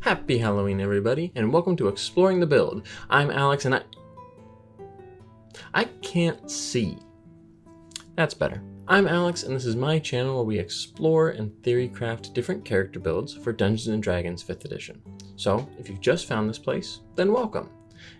Happy Halloween, everybody, and welcome to Exploring the Build. I'm Alex, and I can't see. That's better. I'm Alex, and this is my channel where we explore and theory craft different character builds for Dungeons & Dragons 5th edition. So, if you've just found this place, then welcome.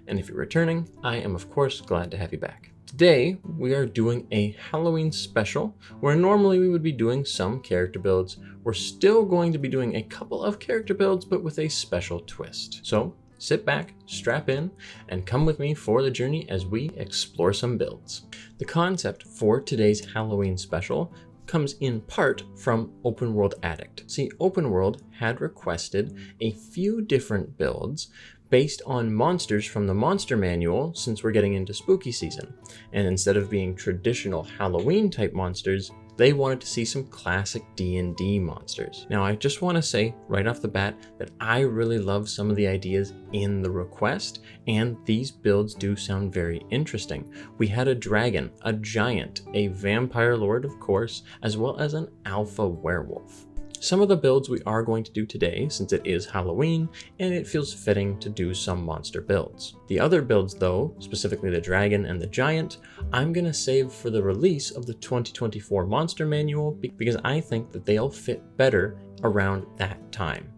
And if you're returning, I am of course glad to have you back. Today, we are doing a Halloween special, where normally we would be doing some character builds. We're still going to be doing a couple of character builds, but with a special twist. So, sit back, strap in, and come with me for the journey as we explore some builds. The concept for today's Halloween special comes in part from Open World Addict. See, Open World had requested a few different builds based on monsters from the monster manual, since we're getting into spooky season. And instead of being traditional Halloween type monsters, they wanted to see some classic D&D monsters. Now, I just want to say right off the bat that I really love some of the ideas in the request, and these builds do sound very interesting. We had a dragon, a giant, a vampire lord, of course, as well as an alpha werewolf. Some of the builds we are going to do today, since it is Halloween, and it feels fitting to do some monster builds. The other builds though, specifically the dragon and the giant, I'm going to save for the release of the 2024 Monster Manual because I think that they'll fit better around that time.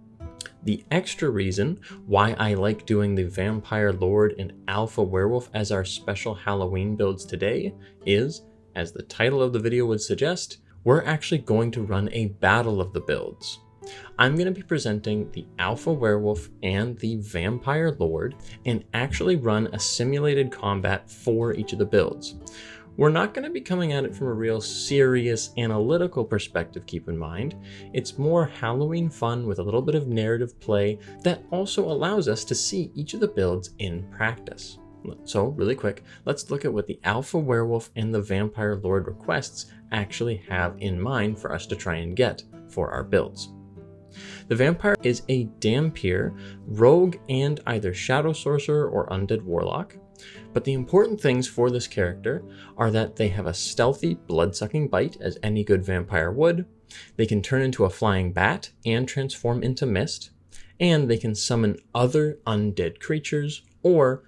The extra reason why I like doing the Vampire Lord and Alpha Werewolf as our special Halloween builds today is, as the title of the video would suggest, we're actually going to run a battle of the builds. I'm going to be presenting the Alpha Werewolf and the Vampire Lord and actually run a simulated combat for each of the builds. We're not going to be coming at it from a real serious analytical perspective, keep in mind. It's more Halloween fun with a little bit of narrative play that also allows us to see each of the builds in practice. So, really quick, let's look at what the Alpha Werewolf and the Vampire Lord requests actually have in mind for us to try and get for our builds. The Vampire is a Dhampir, rogue, and either Shadow Sorcerer or Undead Warlock. But the important things for this character are that they have a stealthy, blood-sucking bite, as any good vampire would. They can turn into a flying bat and transform into mist. And they can summon other undead creatures or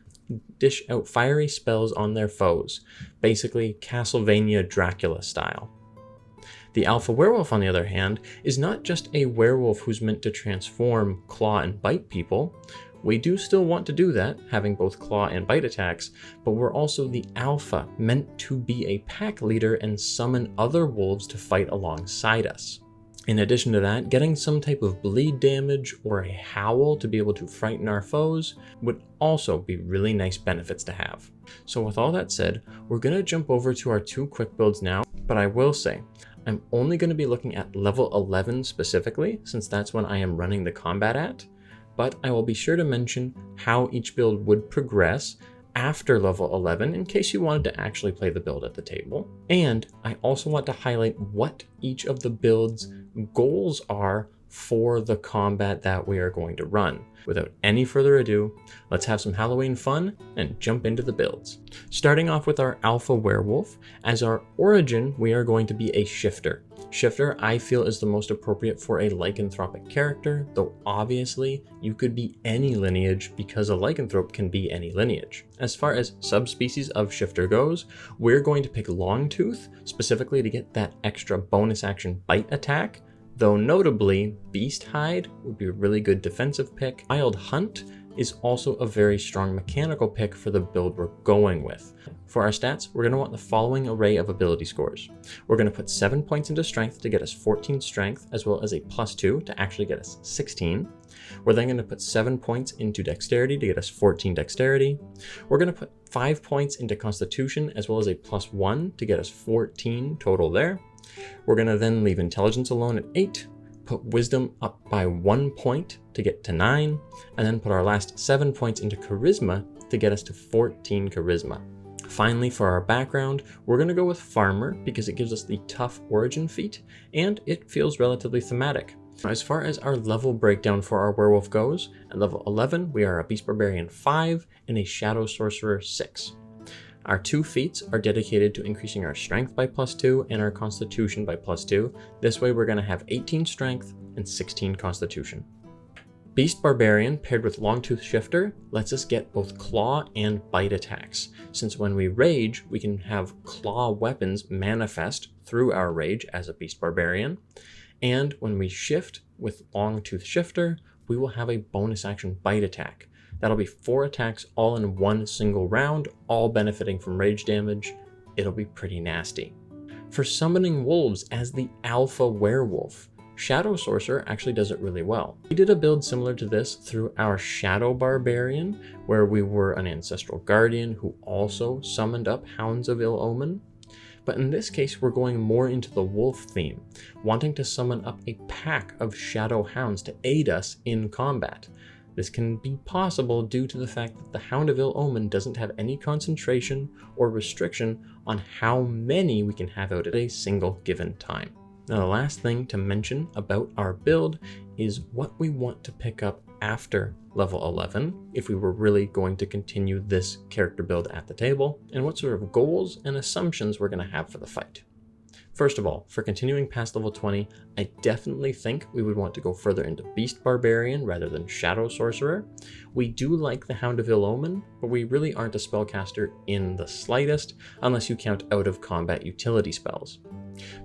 dish out fiery spells on their foes, basically Castlevania Dracula style. The Alpha Werewolf, on the other hand, is not just a werewolf who's meant to transform, claw, and bite people. We do still want to do that, having both claw and bite attacks, but we're also the Alpha, meant to be a pack leader and summon other wolves to fight alongside us. In addition to that, getting some type of bleed damage or a howl to be able to frighten our foes would also be really nice benefits to have. So with all that said, we're going to jump over to our two quick builds now, but I will say, I'm only going to be looking at level 11 specifically, since that's when I am running the combat at, but I will be sure to mention how each build would progress after level 11 in case you wanted to actually play the build at the table. And I also want to highlight what each of the build's goals are for the combat that we are going to run. Without any further ado, let's have some Halloween fun and jump into the builds. Starting off with our Alpha Werewolf, as our origin we are going to be a shifter. Shifter, I feel, is the most appropriate for a lycanthropic character, though obviously you could be any lineage because a lycanthrope can be any lineage. As far as subspecies of shifter goes, we're going to pick Longtooth, specifically to get that extra bonus action bite attack, though notably Beast Hide would be a really good defensive pick. Wild Hunt is also a very strong mechanical pick for the build we're going with. For our stats, we're going to want the following array of ability scores. We're going to put 7 points into strength to get us 14 strength, as well as a +2 to actually get us 16. We're then going to put 7 points into dexterity to get us 14 dexterity. We're going to put 5 points into constitution, as well as a +1 to get us 14 total there. We're going to then leave intelligence alone at 8, put wisdom up by 1 point to get to 9, and then put our last 7 points into charisma to get us to 14 charisma. Finally, for our background, we're going to go with Farmer because it gives us the tough origin feat, and it feels relatively thematic. As far as our level breakdown for our werewolf goes, at level 11 we are a Beast Barbarian 5 and a Shadow Sorcerer 6. Our two feats are dedicated to increasing our strength by +2 and our constitution by +2. This way we're going to have 18 strength and 16 constitution. Beast Barbarian paired with Longtooth Shifter lets us get both claw and bite attacks, since when we rage, we can have claw weapons manifest through our rage as a Beast Barbarian, and when we shift with Longtooth Shifter, we will have a bonus action bite attack. That'll be 4 attacks all in one single round, all benefiting from rage damage. It'll be pretty nasty. For summoning wolves as the alpha werewolf, Shadow Sorcerer actually does it really well. We did a build similar to this through our Shadow Barbarian, where we were an Ancestral Guardian who also summoned up Hounds of Ill Omen. But in this case, we're going more into the wolf theme, wanting to summon up a pack of Shadow Hounds to aid us in combat. This can be possible due to the fact that the Hound of Ill Omen doesn't have any concentration or restriction on how many we can have out at a single given time. Now, the last thing to mention about our build is what we want to pick up after level 11 if we were really going to continue this character build at the table, and what sort of goals and assumptions we're going to have for the fight. First of all, for continuing past level 20, I definitely think we would want to go further into Beast Barbarian rather than Shadow Sorcerer. We do like the Hound of Ill Omen, but we really aren't a spellcaster in the slightest, unless you count out of combat utility spells.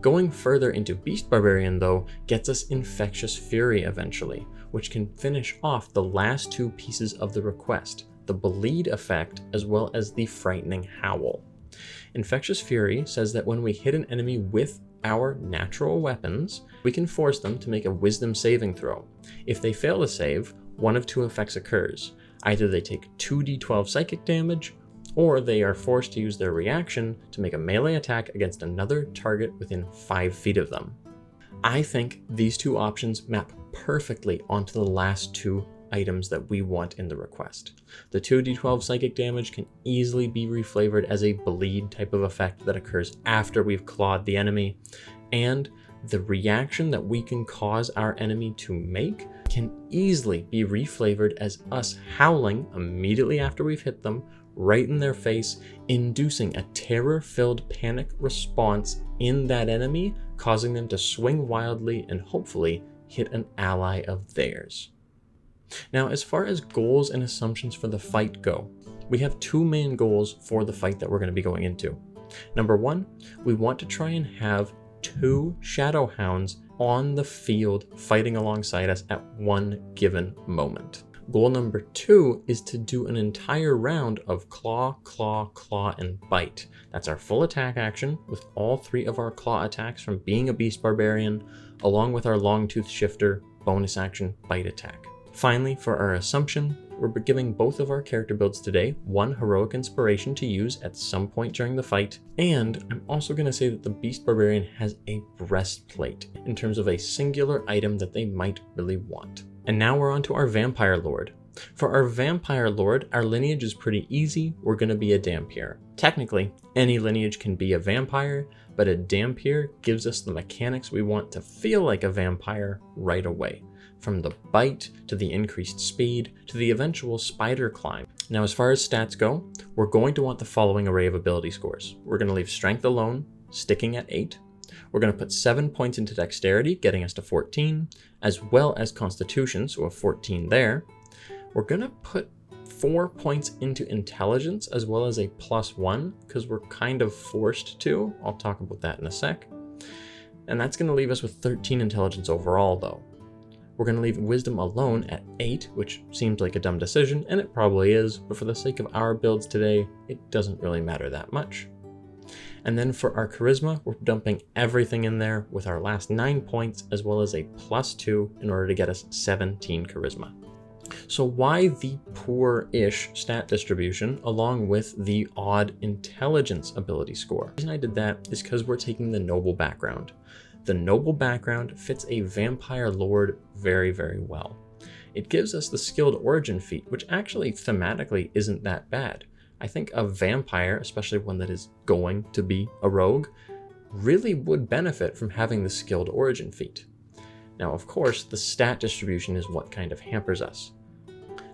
Going further into Beast Barbarian, though, gets us Infectious Fury eventually, which can finish off the last 2 pieces of the request, the Bleed effect as well as the Frightening Howl. Infectious Fury says that when we hit an enemy with our natural weapons, we can force them to make a Wisdom saving throw. If they fail to save, one of 2 effects occurs. Either they take 2d12 psychic damage, or they are forced to use their reaction to make a melee attack against another target within 5 feet of them. I think these 2 options map perfectly onto the last 2 items that we want in the request. The 2d12 psychic damage can easily be reflavored as a bleed type of effect that occurs after we've clawed the enemy, and the reaction that we can cause our enemy to make can easily be reflavored as us howling immediately after we've hit them, right in their face, inducing a terror-filled panic response in that enemy, causing them to swing wildly and hopefully hit an ally of theirs. Now, as far as goals and assumptions for the fight go, we have 2 main goals for the fight that we're going to be going into. Number 1, we want to try and have 2 Shadow Hounds on the field fighting alongside us at one given moment. Goal number 2 is to do an entire round of claw, claw, claw, and bite. That's our full attack action with all 3 of our claw attacks from being a Beast Barbarian, along with our Longtooth Shifter bonus action bite attack. Finally, for our assumption, we're giving both of our character builds today 1 heroic inspiration to use at some point during the fight, and I'm also going to say that the Beast Barbarian has a breastplate in terms of a singular item that they might really want. And now we're on to our Vampire Lord. For our Vampire Lord, our lineage is pretty easy. We're going to be a Dhampir. Technically, any lineage can be a vampire, but a Dhampir gives us the mechanics we want to feel like a vampire right away. From the bite, to the increased speed, to the eventual spider climb. Now, as far as stats go, we're going to want the following array of ability scores. We're going to leave Strength alone, sticking at 8. We're going to put 7 points into Dexterity, getting us to 14, as well as Constitution, so a 14 there. We're going to put 4 points into Intelligence, as well as a +1, because we're kind of forced to. I'll talk about that in a sec. And that's going to leave us with 13 Intelligence overall, though. We're going to leave Wisdom alone at 8, which seems like a dumb decision, and it probably is, but for the sake of our builds today, it doesn't really matter that much. And then for our Charisma, we're dumping everything in there with our last 9 points, as well as a +2 in order to get us 17 Charisma. So why the poor-ish stat distribution along with the odd Intelligence ability score? The reason I did that is because we're taking the Noble background. The Noble background fits a Vampire Lord very, very well. It gives us the Skilled Origin feat, which actually thematically isn't that bad. I think a vampire, especially one that is going to be a rogue, really would benefit from having the Skilled Origin feat. Now, of course, the stat distribution is what kind of hampers us.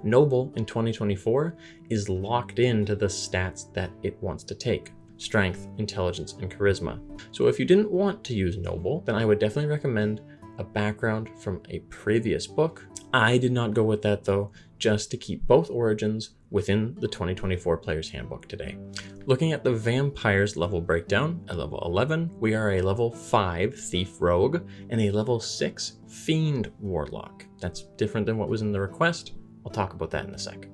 Noble in 2024 is locked into the stats that it wants to take. Strength, Intelligence, and Charisma. So if you didn't want to use Noble, then I would definitely recommend a background from a previous book. I did not go with that though, just to keep both origins within the 2024 Player's Handbook today. Looking at the Vampires level breakdown, at level 11, we are a level 5 Thief Rogue and a level 6 Fiend Warlock. That's different than what was in the request. I'll talk about that in a sec.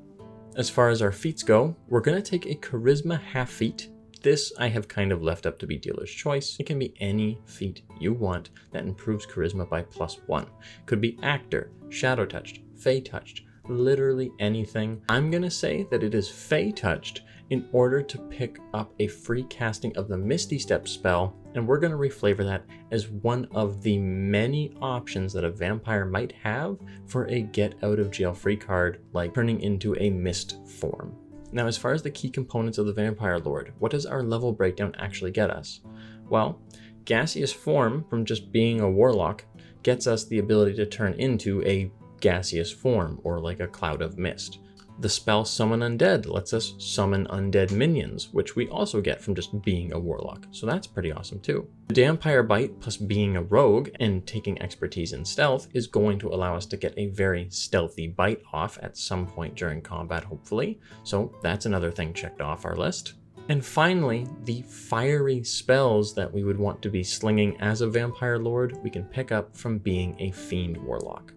As far as our feats go, we're going to take a Charisma half feat. This I have kind of left up to be dealer's choice. It can be any feat you want that improves Charisma by +1. Could be Actor, Shadow Touched, Fey Touched, literally anything. I'm going to say that it is Fey Touched in order to pick up a free casting of the Misty Step spell, and we're going to reflavor that as one of the many options that a vampire might have for a get out of jail free card, like turning into a mist form. Now, as far as the key components of the Vampire Lord, what does our level breakdown actually get us? Well, gaseous form from just being a warlock gets us the ability to turn into a gaseous form, or like a cloud of mist. The spell Summon Undead lets us summon undead minions, which we also get from just being a warlock, so that's pretty awesome too. The Vampire Bite plus being a rogue and taking expertise in stealth is going to allow us to get a very stealthy bite off at some point during combat, hopefully, so that's another thing checked off our list. And finally, the fiery spells that we would want to be slinging as a Vampire Lord, we can pick up from being a Fiend Warlock.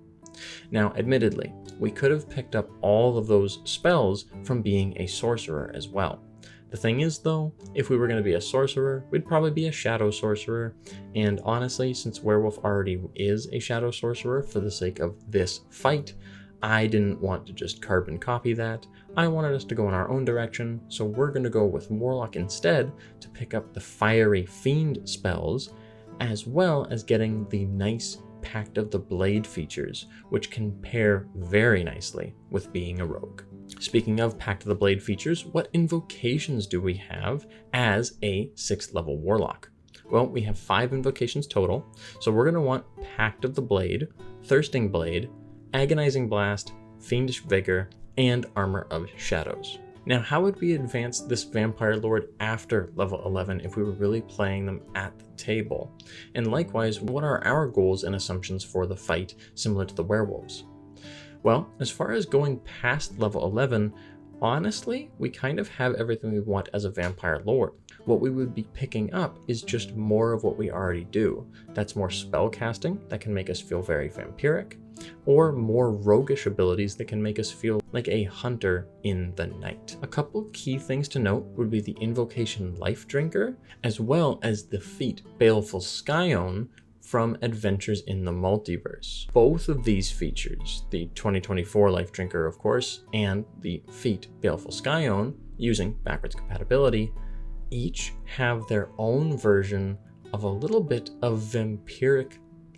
Now, admittedly, we could have picked up all of those spells from being a sorcerer as well. The thing is though, if we were going to be a sorcerer, we'd probably be a shadow sorcerer, and honestly, since Werewolf already is a shadow sorcerer for the sake of this fight, I didn't want to just carbon copy that. I wanted us to go in our own direction, so we're going to go with Warlock instead to pick up the fiery fiend spells, as well as getting the nice Pact of the Blade features, which can pair very nicely with being a rogue. Speaking of Pact of the Blade features, what invocations do we have as a 6th level warlock? Well, we have 5 invocations total, so we're going to want Pact of the Blade, Thirsting Blade, Agonizing Blast, Fiendish Vigor, and Armor of Shadows. Now, how would we advance this Vampire Lord after level 11 if we were really playing them at the table? And likewise, what are our goals and assumptions for the fight similar to the werewolves? Well, as far as going past level 11, honestly, we kind of have everything we want as a Vampire Lord. What we would be picking up is just more of what we already do. That's more spell casting that can make us feel very vampiric, or more roguish abilities that can make us feel like a hunter in the night. A couple key things to note would be the invocation Life Drinker, as well as the feat Baleful Scion from Adventures in the Multiverse. Both of these features, the 2024 Life Drinker of course, and the feat Baleful Scion, using backwards compatibility, each have their own version of a little bit of vampiric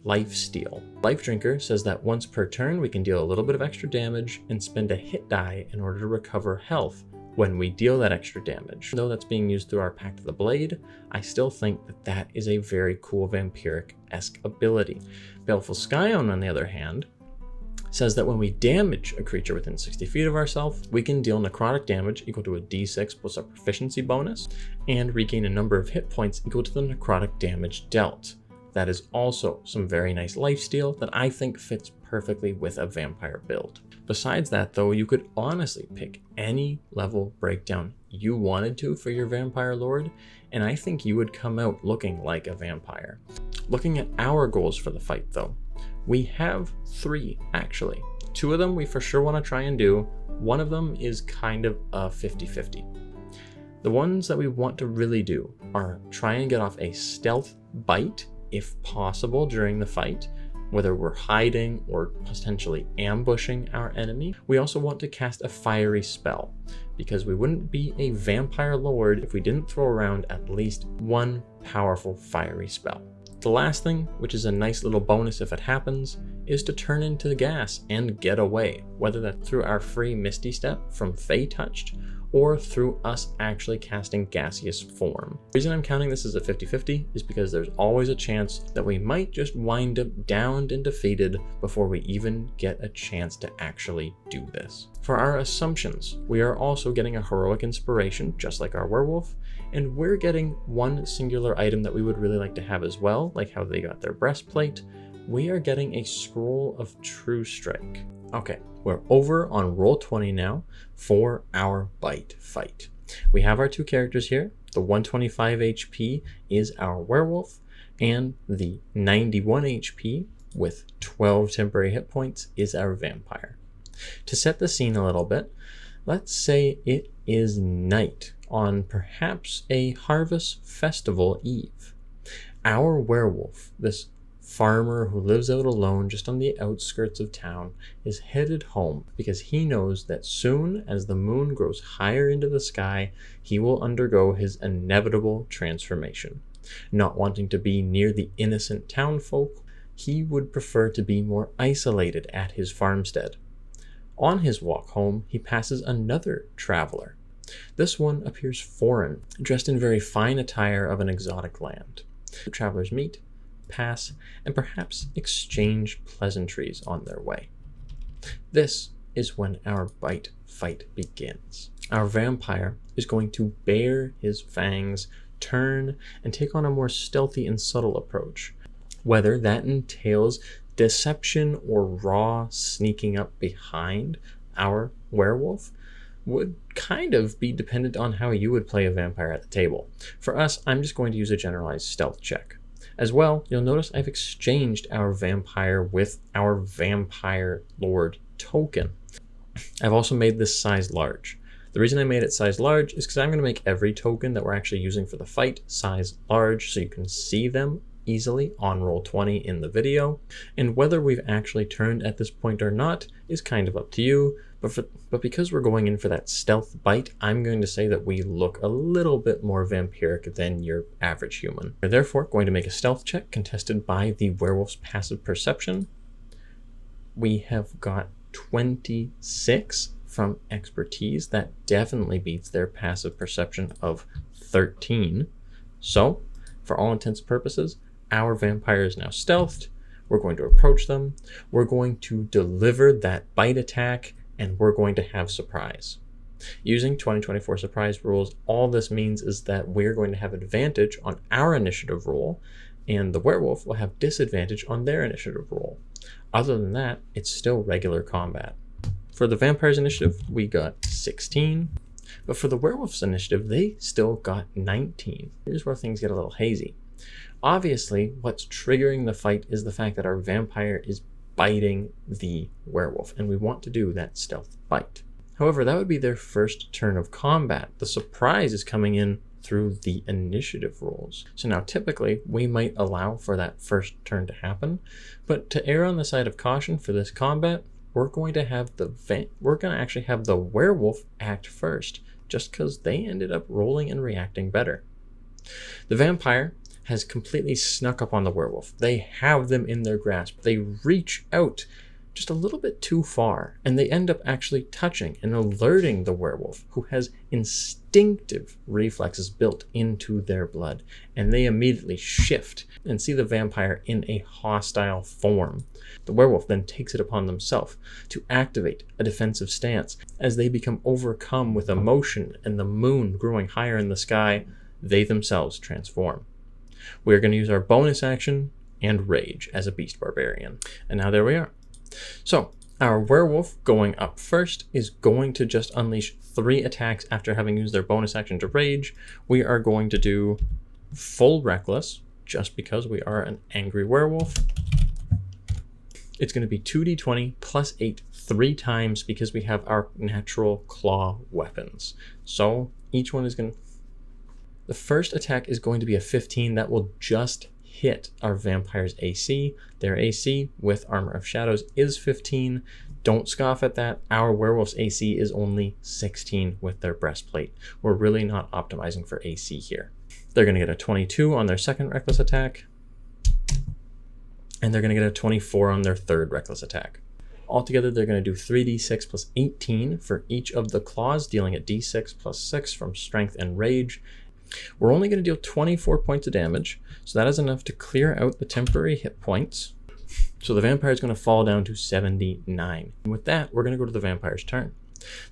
lifesteal. Life Drinker says that once per turn we can deal a little bit of extra damage and spend a hit die in order to recover health when we deal that extra damage. Though that's being used through our Pact of the Blade, I still think that that is a very cool vampiric-esque ability. Baleful Scion, on the other hand, says that when we damage a creature within 60 feet of ourselves, we can deal necrotic damage equal to a d6 plus a proficiency bonus, and regain a number of hit points equal to the necrotic damage dealt. That is also some very nice lifesteal that I think fits perfectly with a vampire build. Besides that though, you could honestly pick any level breakdown you wanted to for your Vampire Lord, and I think you would come out looking like a vampire. Looking at our goals for the fight though, we have 3 actually. 2 of them we for sure want to try and do. One of them is kind of a 50-50. The ones that we want to really do are try and get off a stealth bite if possible during the fight, whether we're hiding or potentially ambushing our enemy. We also want to cast a fiery spell, because we wouldn't be a Vampire Lord if we didn't throw around at least one powerful fiery spell. The last thing, which is a nice little bonus if it happens, is to turn into the gas and get away, whether that's through our free Misty Step from Fey Touched, or through us actually casting gaseous form. The reason I'm counting this as a 50-50 is because there's always a chance that we might just wind up downed and defeated before we even get a chance to actually do this. For our assumptions, we are also getting a heroic inspiration, just like our werewolf, and we're getting one singular item that we would really like to have as well, like how they got their breastplate, we are getting a Scroll of True Strike. Okay, we're over on roll 20 now for our bite fight. We have our two characters here. The 125 HP is our werewolf, and the 91 HP with 12 temporary hit points is our vampire. To set the scene a little bit, let's say it is night on perhaps a harvest festival eve. Our werewolf, this farmer who lives out alone just on the outskirts of town, is headed home because he knows that soon as the moon grows higher into the sky, he will undergo his inevitable transformation. Not wanting to be near the innocent townfolk, he would prefer to be more isolated at his farmstead. On his walk home, he passes another traveler. This one appears foreign, dressed in very fine attire of an exotic land. The travelers meet, pass, and perhaps exchange pleasantries on their way. This is when our bite fight begins. Our vampire is going to bare his fangs, turn, and take on a more stealthy and subtle approach. Whether that entails deception or raw sneaking up behind our werewolf would kind of be dependent on how you would play a vampire at the table. For us, I'm just going to use a generalized stealth check. As well, you'll notice I've exchanged our vampire with our vampire lord token. I've also made this size large. The reason I made it size large is because I'm going to make every token that we're actually using for the fight size large so you can see them easily on roll 20 in the video. And whether we've actually turned at this point or not is kind of up to you. But because we're going in for that stealth bite, I'm going to say that we look a little bit more vampiric than your average human. We're therefore going to make a stealth check contested by the werewolf's passive perception. We have got 26 from expertise. That definitely beats their passive perception of 13. So, for all intents and purposes, our vampire is now stealthed. We're going to approach them. We're going to deliver that bite attack, and we're going to have surprise. Using 2024 surprise rules, all this means is that we're going to have advantage on our initiative roll, and the werewolf will have disadvantage on their initiative roll. Other than that, it's still regular combat. For the vampire's initiative, we got 16, but for the werewolf's initiative, they still got 19. Here's where things get a little hazy. Obviously, what's triggering the fight is the fact that our vampire is biting the werewolf, and we want to do that stealth bite. However, that would be their first turn of combat. The surprise is coming in through the initiative rolls. So now typically we might allow for that first turn to happen, but to err on the side of caution for this combat, we're going to actually have the werewolf act first, just because they ended up rolling and reacting better. The vampire has completely snuck up on the werewolf. They have them in their grasp. They reach out just a little bit too far, and they end up actually touching and alerting the werewolf, who has instinctive reflexes built into their blood, and they immediately shift and see the vampire in a hostile form. The werewolf then takes it upon themselves to activate a defensive stance. As they become overcome with emotion and the moon growing higher in the sky, they themselves transform. We're going to use our bonus action and rage as a beast barbarian. And now there we are. So our werewolf going up first is going to just unleash 3 attacks after having used their bonus action to rage. We are going to do full reckless just because we are an angry werewolf. It's going to be 2d20 plus 8 3 times because we have our natural claw weapons. So each one is going to... The first attack is going to be a 15 that will just hit our vampire's AC. Their AC with Armor of Shadows is 15. Don't scoff at that. Our werewolf's AC is only 16 with their breastplate. We're really not optimizing for AC here. They're going to get a 22 on their second reckless attack, and they're going to get a 24 on their third reckless attack. Altogether, they're going to do 3d6 plus 18 for each of the claws, dealing a d6 plus 6 from strength and rage. We're only going to deal 24 points of damage, so that is enough to clear out the temporary hit points. So the vampire is going to fall down to 79. And with that, we're going to go to the vampire's turn.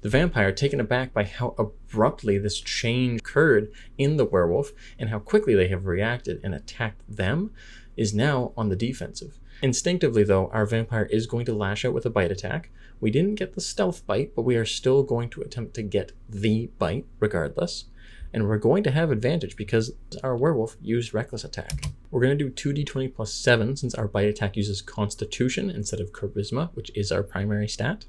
The vampire, taken aback by how abruptly this change occurred in the werewolf and how quickly they have reacted and attacked them, is now on the defensive. Instinctively though, our vampire is going to lash out with a bite attack. We didn't get the stealth bite, but we are still going to attempt to get the bite regardless. And we're going to have advantage because our werewolf used reckless attack. We're going to do 2d20 plus 7 since our bite attack uses constitution instead of charisma, which is our primary stat.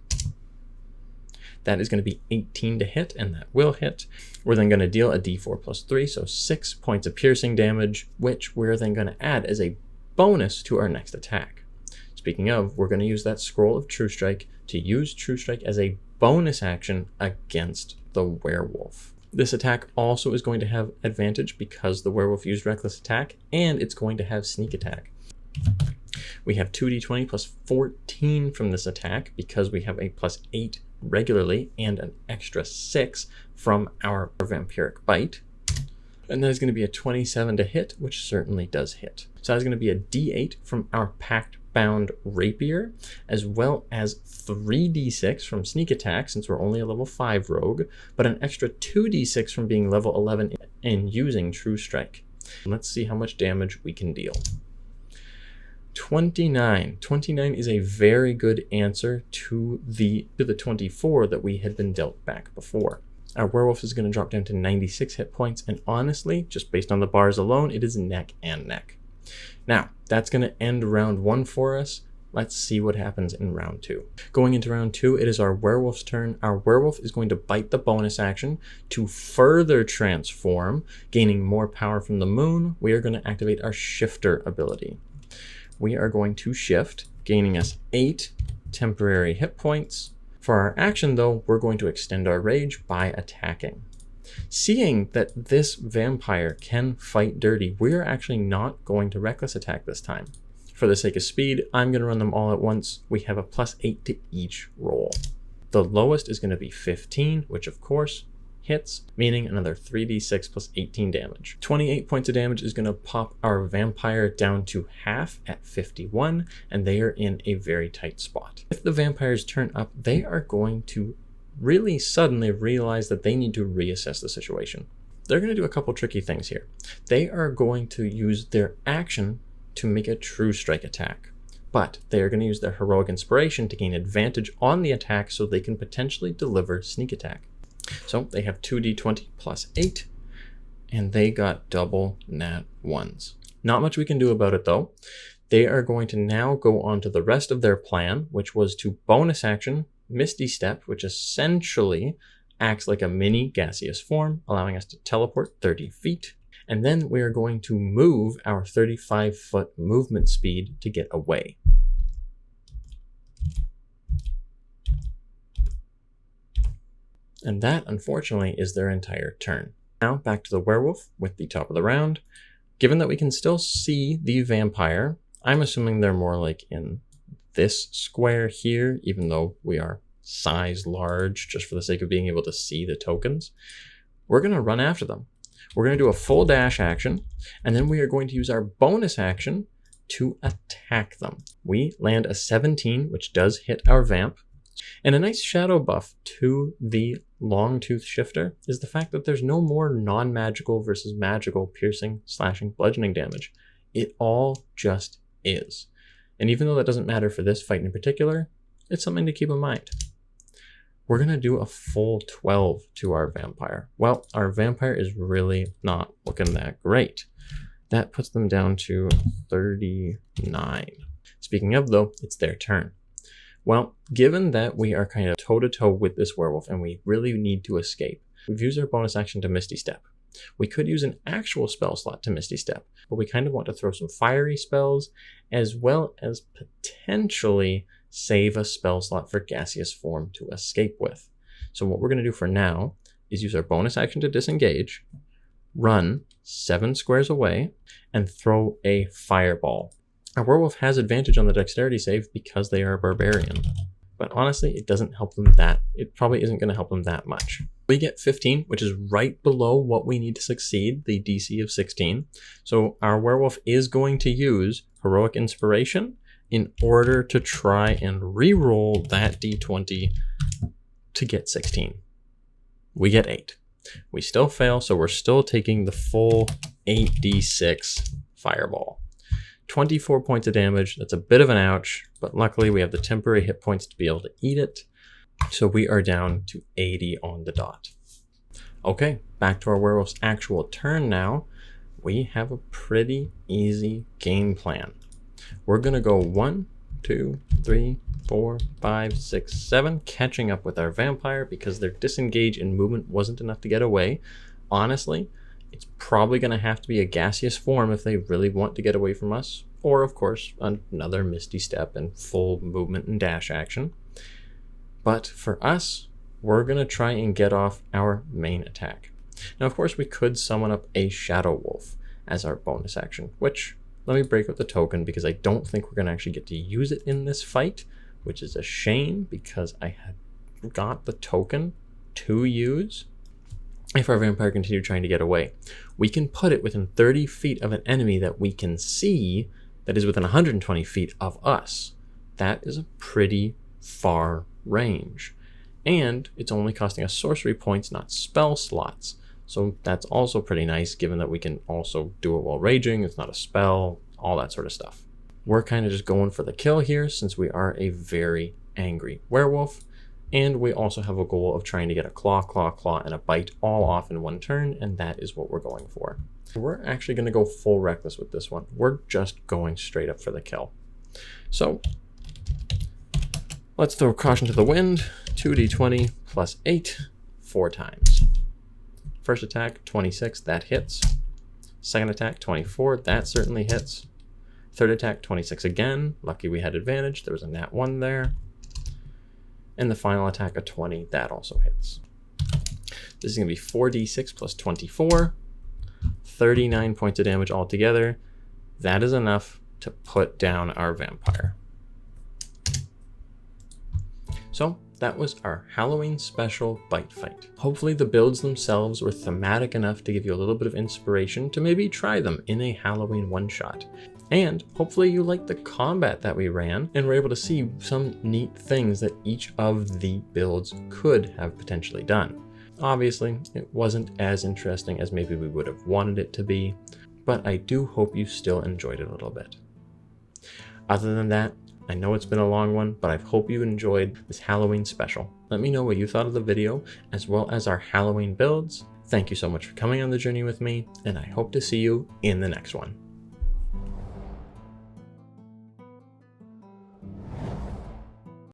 That is going to be 18 to hit, and that will hit. We're then going to deal a d4 plus 3, so 6 points of piercing damage, which we're then going to add as a bonus to our next attack. Speaking of, we're going to use that Scroll of True Strike to use True Strike as a bonus action against the werewolf. This attack also is going to have advantage because the werewolf used reckless attack, and it's going to have sneak attack. We have 2d20 plus 14 from this attack because we have a plus 8 regularly and an extra 6 from our vampiric bite. And that is going to be a 27 to hit, which certainly does hit. So that is going to be a d8 from our pact bound rapier, as well as 3d6 from sneak attack since we're only a level 5 rogue, but an extra 2d6 from being level 11 and using True Strike. Let's see how much damage we can deal. 29. 29 is a very good answer to the 24 that we had been dealt back before. Our werewolf is going to drop down to 96 hit points, and honestly, just based on the bars alone, it is neck and neck. Now, that's going to end round 1 for us. Let's see what happens in round 2. Going into round 2, it is our werewolf's turn. Our werewolf is going to bite the bonus action to further transform, gaining more power from the moon. We are going to activate our shifter ability. We are going to shift, gaining us 8 temporary hit points. For our action though, we're going to extend our rage by attacking. Seeing that this vampire can fight dirty, we're actually not going to reckless attack this time. For the sake of speed, I'm going to run them all at once. We have a plus 8 to each roll. The lowest is going to be 15, which of course hits, meaning another 3d6 plus 18 damage. 28 points of damage is going to pop our vampire down to half at 51, and they are in a very tight spot. If the vampires turn up, they are going to really suddenly realize that they need to reassess the situation. They're going to do a couple tricky things here. They are going to use their action to make a True Strike attack, but they are going to use their heroic inspiration to gain advantage on the attack so they can potentially deliver sneak attack. So they have 2d20 plus 8, and they got double nat 1s. Not much we can do about it though. They are going to now go on to the rest of their plan, which was to bonus action Misty Step, which essentially acts like a mini gaseous form, allowing us to teleport 30 feet. And then we are going to move our 35-foot movement speed to get away. And that, unfortunately, is their entire turn. Now, back to the werewolf with the top of the round. Given that we can still see the vampire, I'm assuming they're more like in this square here, even though we are size large, just for the sake of being able to see the tokens. We're going to run after them. We're going to do a full dash action, and then we are going to use our bonus action to attack them. We land a 17, which does hit our vamp. And a nice shadow buff to the long tooth shifter is the fact that there's no more non-magical versus magical piercing, slashing, bludgeoning damage. It all just is. And even though that doesn't matter for this fight in particular, it's something to keep in mind. We're going to do a full 12 to our vampire. Well, our vampire is really not looking that great. That puts them down to 39. Speaking of though, it's their turn. Well, given that we are kind of toe-to-toe with this werewolf and we really need to escape, we've used our bonus action to Misty Step. We could use an actual spell slot to Misty Step, but we kind of want to throw some fiery spells as well as potentially save a spell slot for gaseous form to escape with. So what we're going to do for now is use our bonus action to disengage, run 7 squares away, and throw a fireball. Our werewolf has advantage on the dexterity save because they are a barbarian, but honestly, it doesn't help them it probably isn't going to help them that much. We get 15, which is right below what we need to succeed, the DC of 16. So our werewolf is going to use heroic inspiration in order to try and re-roll that d20 to get 16. We get 8. We still fail, so we're still taking the full 8d6 fireball. 24 points of damage. That's a bit of an ouch, but luckily we have the temporary hit points to be able to eat it. So we are down to 80 on the dot. Okay, back to our werewolf's actual turn now. We have a pretty easy game plan. We're gonna go 1, 2, 3, 4, 5, 6, 7, catching up with our vampire because their disengage and movement wasn't enough to get away. Honestly, it's probably gonna have to be a gaseous form if they really want to get away from us, or of course, another Misty Step and full movement and dash action. But for us, we're gonna try and get off our main attack. Now, of course, we could summon up a Shadow Wolf as our bonus action, which, let me break out the token because I don't think we're gonna actually get to use it in this fight, which is a shame because I had got the token to use if our vampire continued trying to get away. We can put it within 30 feet of an enemy that we can see that is within 120 feet of us. That is a pretty far range. And it's only costing us sorcery points, not spell slots. So that's also pretty nice, given that we can also do it while raging. It's not a spell, all that sort of stuff. We're kind of just going for the kill here since we are a very angry werewolf. And we also have a goal of trying to get a claw, claw, claw, and a bite all off in one turn. And that is what we're going for. We're actually going to go full reckless with this one. We're just going straight up for the kill. So let's throw caution to the wind. 2d20 plus 8, 4 times. First attack, 26, that hits. Second attack, 24, that certainly hits. Third attack, 26 again. Lucky we had advantage, there was a nat 1 there. And the final attack, a 20, that also hits. This is going to be 4d6 plus 24. 39 points of damage altogether. That is enough to put down our vampire. So that was our Halloween special bite fight. Hopefully the builds themselves were thematic enough to give you a little bit of inspiration to maybe try them in a Halloween one-shot. And hopefully you liked the combat that we ran and were able to see some neat things that each of the builds could have potentially done. Obviously, it wasn't as interesting as maybe we would have wanted it to be, but I do hope you still enjoyed it a little bit. Other than that, I know it's been a long one, but I hope you enjoyed this Halloween special. Let me know what you thought of the video, as well as our Halloween builds. Thank you so much for coming on the journey with me, and I hope to see you in the next one.